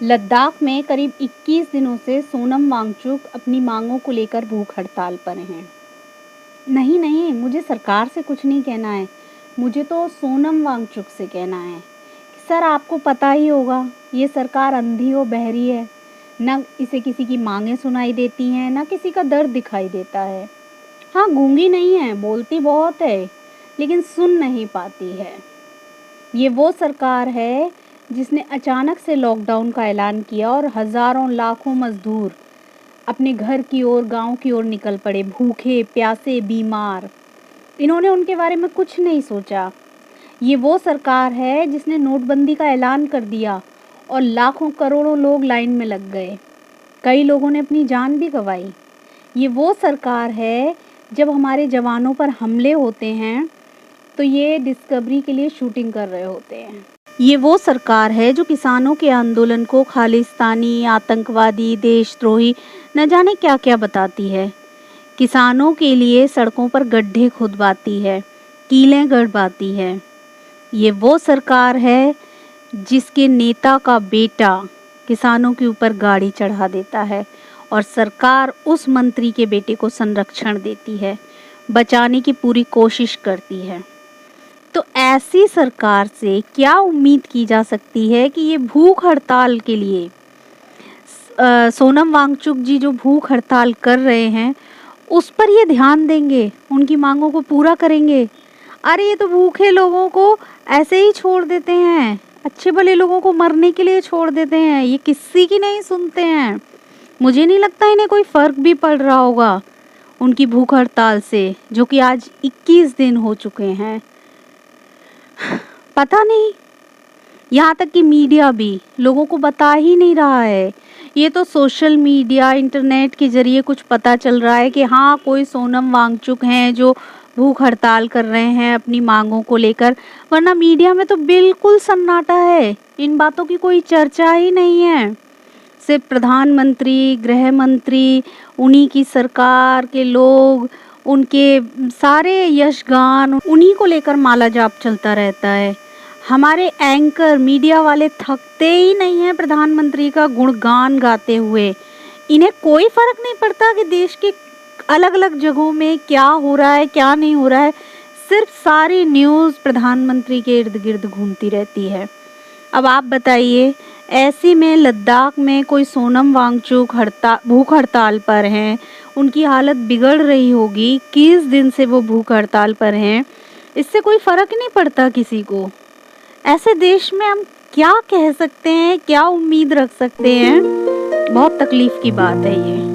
लद्दाख में करीब 21 दिनों से सोनम वांगचुक अपनी मांगों को लेकर भूख हड़ताल पर हैं। नहीं नहीं, मुझे सरकार से कुछ नहीं कहना है, मुझे तो सोनम वांगचुक से कहना है। सर, आपको पता ही होगा, ये सरकार अंधी और बहरी है। न इसे किसी की मांगें सुनाई देती हैं, न किसी का दर्द दिखाई देता है। हाँ, गूंगी नहीं है, बोलती बहुत है, लेकिन सुन नहीं पाती है। ये वो सरकार है जिसने अचानक से लॉकडाउन का ऐलान किया और हज़ारों लाखों मज़दूर अपने घर की ओर, गांव की ओर निकल पड़े, भूखे प्यासे बीमार। इन्होंने उनके बारे में कुछ नहीं सोचा। ये वो सरकार है जिसने नोटबंदी का ऐलान कर दिया और लाखों करोड़ों लोग लाइन में लग गए। कई लोगों ने अपनी जान भी गंवाई। ये वो सरकार है जब हमारे जवानों पर हमले होते हैं तो ये डिस्कवरी के लिए शूटिंग कर रहे होते हैं। ये वो सरकार है जो किसानों के आंदोलन को खालिस्तानी, आतंकवादी, देशद्रोही न जाने क्या क्या बताती है। किसानों के लिए सड़कों पर गड्ढे खुदवाती है, कीलें गड़वाती है। ये वो सरकार है जिसके नेता का बेटा किसानों के ऊपर गाड़ी चढ़ा देता है और सरकार उस मंत्री के बेटे को संरक्षण देती है, बचाने की पूरी कोशिश करती है। तो ऐसी सरकार से क्या उम्मीद की जा सकती है कि ये भूख हड़ताल के लिए सोनम वांगचुक जी जो भूख हड़ताल कर रहे हैं उस पर ये ध्यान देंगे, उनकी मांगों को पूरा करेंगे? अरे ये तो भूखे लोगों को ऐसे ही छोड़ देते हैं, अच्छे भले लोगों को मरने के लिए छोड़ देते हैं। ये किसी की नहीं सुनते हैं। मुझे नहीं लगता इन्हें कोई फ़र्क भी पड़ रहा होगा उनकी भूख हड़ताल से, जो कि आज 21 दिन हो चुके हैं। पता नहीं, यहाँ तक कि मीडिया भी लोगों को बता ही नहीं रहा है। ये तो सोशल मीडिया, इंटरनेट के ज़रिए कुछ पता चल रहा है कि हाँ, कोई सोनम वांगचुक हैं जो भूख हड़ताल कर रहे हैं अपनी मांगों को लेकर, वरना मीडिया में तो बिल्कुल सन्नाटा है। इन बातों की कोई चर्चा ही नहीं है। सिर्फ प्रधानमंत्री, गृह मंत्री, उन्हीं की सरकार के लोग, उनके सारे यशगान, उन्हीं को लेकर माला जाप चलता रहता है। हमारे एंकर, मीडिया वाले थकते ही नहीं हैं प्रधानमंत्री का गुणगान गाते हुए। इन्हें कोई फ़र्क नहीं पड़ता कि देश के अलग अलग जगहों में क्या हो रहा है, क्या नहीं हो रहा है। सिर्फ सारी न्यूज़ प्रधानमंत्री के इर्द गिर्द घूमती रहती है। अब आप बताइए, ऐसे में लद्दाख में कोई सोनम वांगचुक भूख हड़ताल पर हैं, उनकी हालत बिगड़ रही होगी, किस दिन से वो भूख हड़ताल पर हैं, इससे कोई फ़र्क नहीं पड़ता किसी को। ऐसे देश में हम क्या कह सकते हैं, क्या उम्मीद रख सकते हैं? बहुत तकलीफ़ की बात है ये।